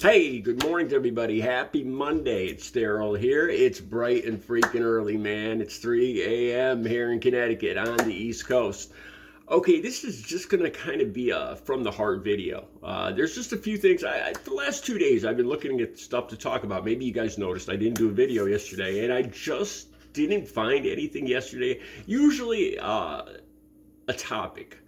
Hey, good morning to everybody. Happy Monday. It's Daryl here. It's bright and freaking early, man. It's 3 a.m. here in Connecticut on the East Coast. Okay, this is just going to kind of be a from the heart video. There's just a few things. The last 2 days, I've been looking at stuff to talk about. Maybe you guys noticed I didn't do a video yesterday, and I just didn't find anything yesterday. Usually, a topic.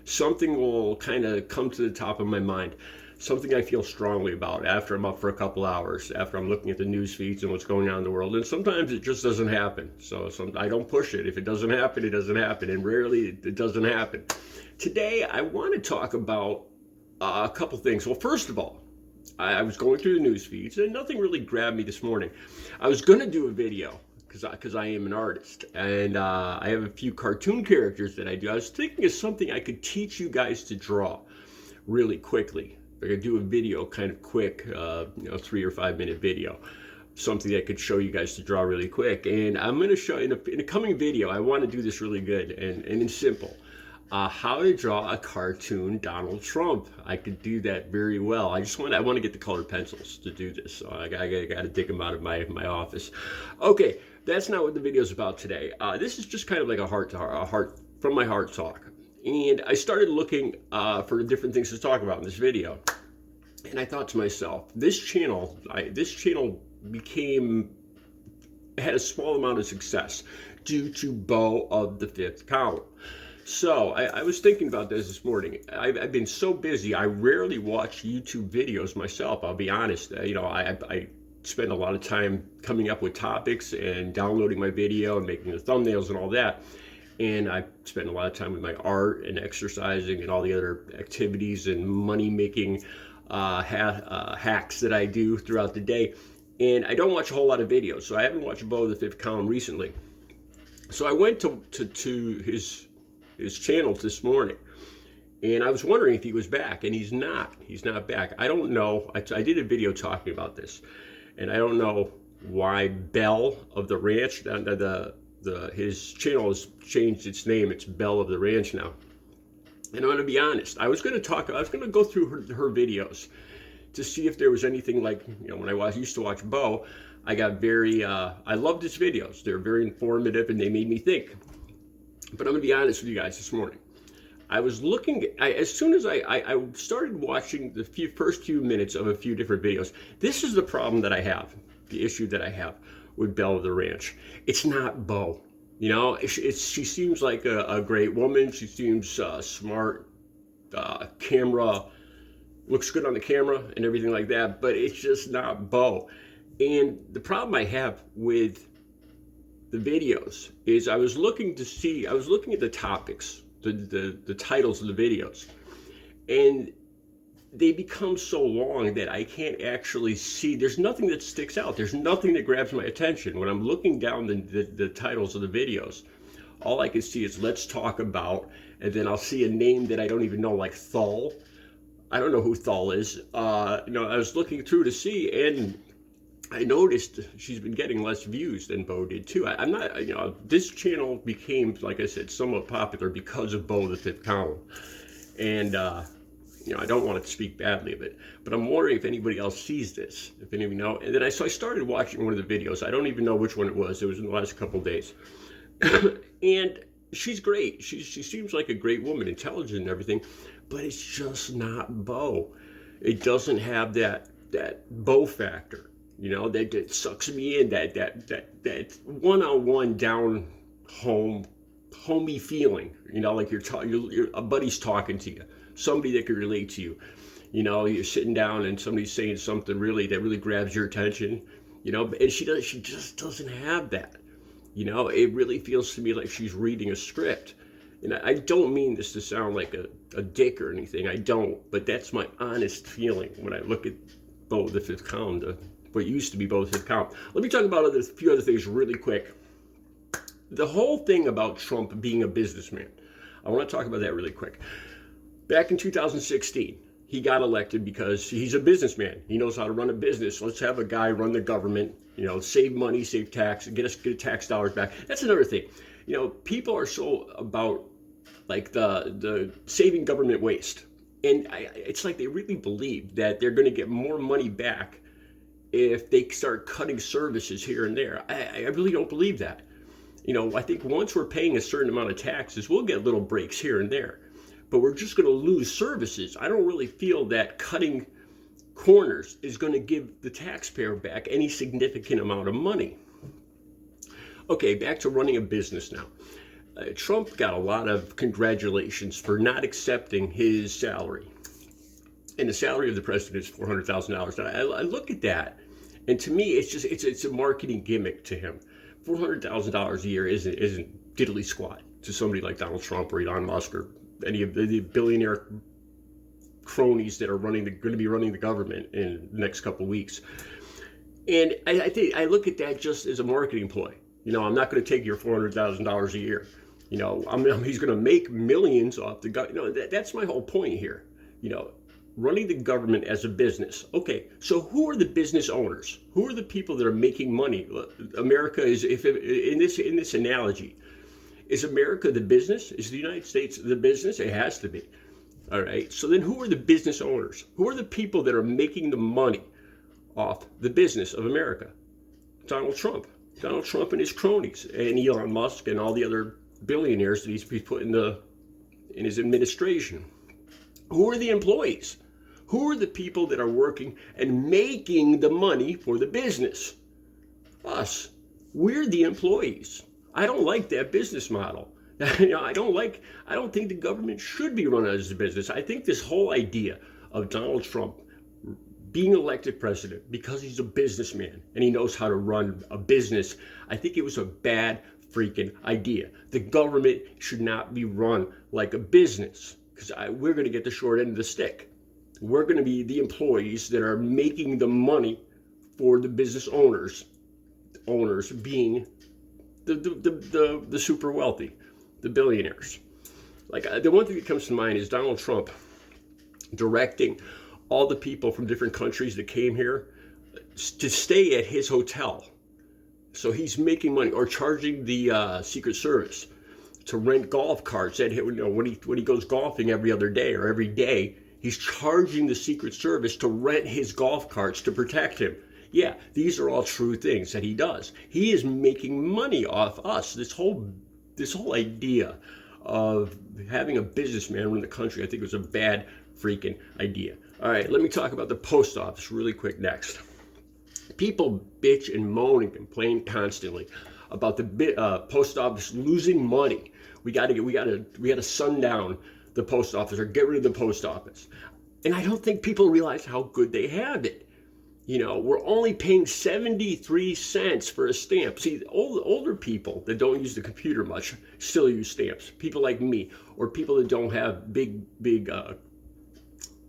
Something will kind of come to the top of my mind. Something I feel strongly about after I'm up for a couple hours, after I'm looking at the news feeds and what's going on in the world. And sometimes it just doesn't happen. So I don't push it. If it doesn't happen, it doesn't happen. And rarely it doesn't happen. Today, I want to talk about a couple things. Well, first of all, I was going through the news feeds and nothing really grabbed me this morning. I was going to do a video because I am an artist, and I have a few cartoon characters that I do. I was thinking of something I could teach you guys to draw really quickly. I could do a video kind of quick, 3 or 5 minute video, something that could show you guys to draw really quick. And I'm going to show in a coming video, I want to do this really good and in simple, how to draw a cartoon Donald Trump. I could do that very well. I want to get the colored pencils to do this. So I got to dig them out of my office. Okay, that's not what the video is about today. This is just kind of like a heart from my heart talk. And I started looking for different things to talk about in this video. And I thought to myself, this channel had a small amount of success due to Beau of the Fifth Column. So I was thinking about this morning. I've been so busy, I rarely watch YouTube videos myself, I'll be honest. I spend a lot of time coming up with topics and downloading my video and making the thumbnails and all that. And I spend a lot of time with my art and exercising and all the other activities and money-making hacks that I do throughout the day. And I don't watch a whole lot of videos, so I haven't watched Beau of the Fifth Column recently. So I went to his channel this morning, and I was wondering if he was back, and he's not. He's not back. I don't know. I did a video talking about this, and I don't know why Belle of the Ranch, his channel has changed its name. It's Belle of the Ranch now. And I'm going to be honest. I was going to go through her videos to see if there was anything like, when I used to watch Beau, I got I loved his videos. They're very informative and they made me think. But I'm going to be honest with you guys this morning. I was looking, as soon as I started watching the first few minutes of a few different videos, this is the problem that I have, the issue that I have with Belle of the Ranch. It's not Beau. She seems like a great woman. She seems smart, looks good on the camera and everything like that, but it's just not Beau. And the problem I have with the videos is I was looking at the topics, the titles of the videos, and they become so long that I can't actually see. There's nothing that sticks out. There's nothing that grabs my attention. When I'm looking down the titles of the videos, all I can see is let's talk about, and then I'll see a name that I don't even know, like Thal. I don't know who Thal is. I was looking through to see, and I noticed she's been getting less views than Beau did too. I'm not, this channel became, like I said, somewhat popular because of Beau of the Fifth Column. And, I don't want to speak badly of it, but I'm wondering if anybody else sees this, if any of you know. And then I started watching one of the videos. I don't even know which one it was. It was in the last couple of days. And she's great. She seems like a great woman, intelligent and everything, but it's just not Beau. It doesn't have that Beau factor, that sucks me in, that one-on-one down home, homey feeling, like you're a buddy's talking to you. Somebody that could relate to you. You're sitting down and somebody's saying something that really grabs your attention, and she just doesn't have that. It really feels to me like she's reading a script. And I don't mean this to sound like a dick or anything. I don't, but that's my honest feeling when I look at Beau of the Fifth Column, what used to be Beau of the Fifth Column. Let me talk about a few other things really quick. The whole thing about Trump being a businessman, I want to talk about that really quick. Back in 2016, he got elected because he's a businessman. He knows how to run a business. Let's have a guy run the government, save money, save tax, get tax dollars back. That's another thing. People are so about like the saving government waste. And it's like they really believe that they're going to get more money back if they start cutting services here and there. I really don't believe that. I think once we're paying a certain amount of taxes, we'll get little breaks here and there, but we're just going to lose services. I don't really feel that cutting corners is going to give the taxpayer back any significant amount of money. Okay, back to running a business now. Trump got a lot of congratulations for not accepting his salary. And the salary of the president is $400,000. I look at that, and to me, it's a marketing gimmick to him. $400,000 a year isn't diddly squat to somebody like Donald Trump or Elon Musk or any of the billionaire cronies that are going to be running the government in the next couple of weeks. And I think I look at that just as a marketing ploy. I'm not going to take your $400,000 a year. He's going to make millions off the government. That's my whole point here. Running the government as a business. Okay, so who are the business owners? Who are the people that are making money? America is, in this analogy, is America the business? Is the United States the business? It has to be. All right. So then, who are the business owners? Who are the people that are making the money off the business of America? Donald Trump. Donald Trump and his cronies, and Elon Musk, and all the other billionaires that he's put in his administration. Who are the employees? Who are the people that are working and making the money for the business? Us. We're the employees. I don't like that business model. I don't think the government should be run as a business. I think this whole idea of Donald Trump being elected president because he's a businessman and he knows how to run a business, I think it was a bad freaking idea. The government should not be run like a business, because we're going to get the short end of the stick. We're going to be the employees that are making the money for the business owners being the super wealthy, the billionaires. Like, the one thing that comes to mind is Donald Trump directing all the people from different countries that came here to stay at his hotel. So he's making money, or charging the Secret Service to rent golf carts. When he goes golfing every other day or every day, he's charging the Secret Service to rent his golf carts to protect him. Yeah, these are all true things that he does. He is making money off us. This whole idea of having a businessman run the country, I think, was a bad freaking idea. All right, let me talk about the post office really quick next. People bitch and moan and complain constantly about the post office losing money. We got to sundown the post office or get rid of the post office. And I don't think people realize how good they have it. We're only paying 73 cents for a stamp. See, older people that don't use the computer much still use stamps. People like me, or people that don't have big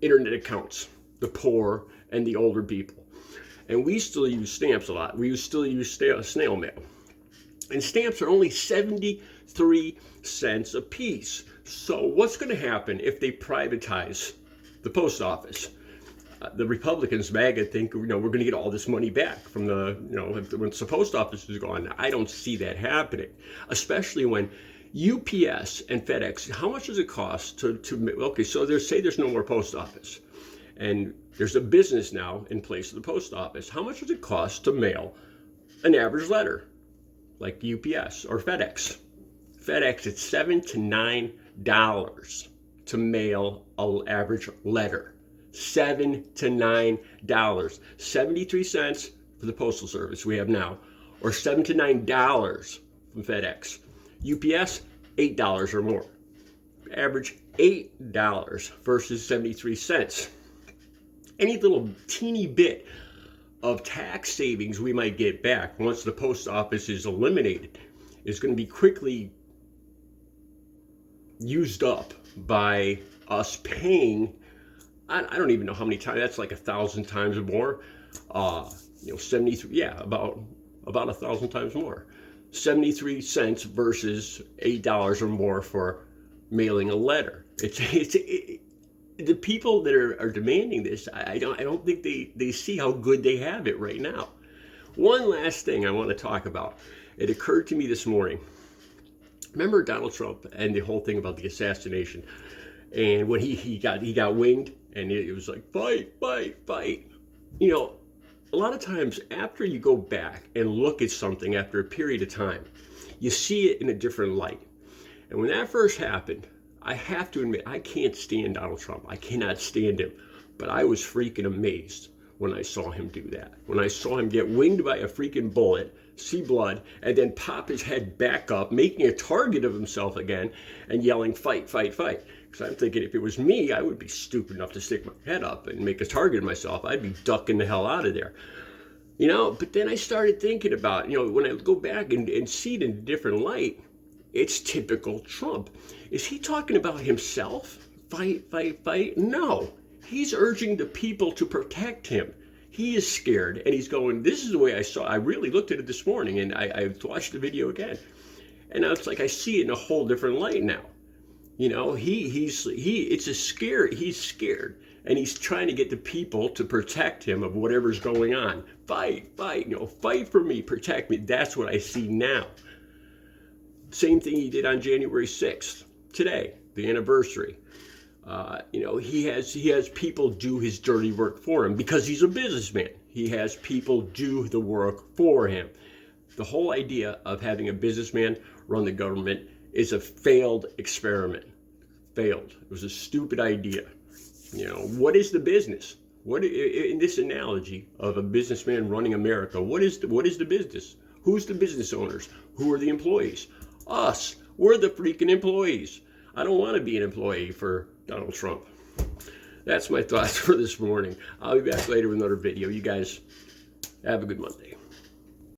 internet accounts, the poor and the older people. And we still use stamps a lot. We still use snail mail. And stamps are only 73 cents a piece. So what's going to happen if they privatize the post office? The Republicans, MAGA, think we're going to get all this money back from once the post office is gone. I don't see that happening, especially when UPS and FedEx. How much does it cost to okay? So there's no more post office, and there's a business now in place of the post office. How much does it cost to mail an average letter, like UPS or FedEx? FedEx, it's $7 to $9 to mail an average letter. $7 to $9. 73 cents for the postal service we have now, or $7 to $9 from FedEx. UPS, $8 or more. Average $8 versus 73 cents. Any little teeny bit of tax savings we might get back once the post office is eliminated is going to be quickly used up by us paying. I don't even know how many times. That's like 1,000 times more. 73. Yeah, about 1,000 times more. 73 cents versus $8 or more for mailing a letter. The people that are demanding this, I don't think they see how good they have it right now. One last thing I want to talk about. It occurred to me this morning. Remember Donald Trump and the whole thing about the assassination? And when he got winged, and it was like, fight, fight, fight. You know, a lot of times after you go back and look at something after a period of time, you see it in a different light. And when that first happened, I have to admit, I can't stand Donald Trump. I cannot stand him. But I was freaking amazed when I saw him do that. When I saw him get winged by a freaking bullet, see blood, and then pop his head back up, making a target of himself again, and yelling, fight, fight, fight. Because I'm thinking if it was me, I would be stupid enough to stick my head up and make a target of myself. I'd be ducking the hell out of there. You know, but then I started thinking about, you know, when I go back and see it in a different light, it's typical Trump. Is he talking about himself? Fight, fight, fight? No. He's urging the people to protect him. He is scared, and he's going, this is the way I saw it. I really looked at it this morning, and I watched the video again. And it's like I see it in a whole different light now. You know, he's scared, and he's trying to get the people to protect him of whatever's going on. Fight, fight, you know, fight for me, protect me. That's what I see now. Same thing he did on January 6th, today, the anniversary. You know, he has people do his dirty work for him because he's a businessman. He has people do the work for him. The whole idea of having a businessman run the government is a failed experiment. Failed. It was a stupid idea. You know, what is the business? What in this analogy of a businessman running America? What is the business? Who's the business owners? Who are the employees? Us. We're the freaking employees. I don't want to be an employee for Donald Trump. That's my thoughts for this morning. I'll be back later with another video. You guys have a good Monday.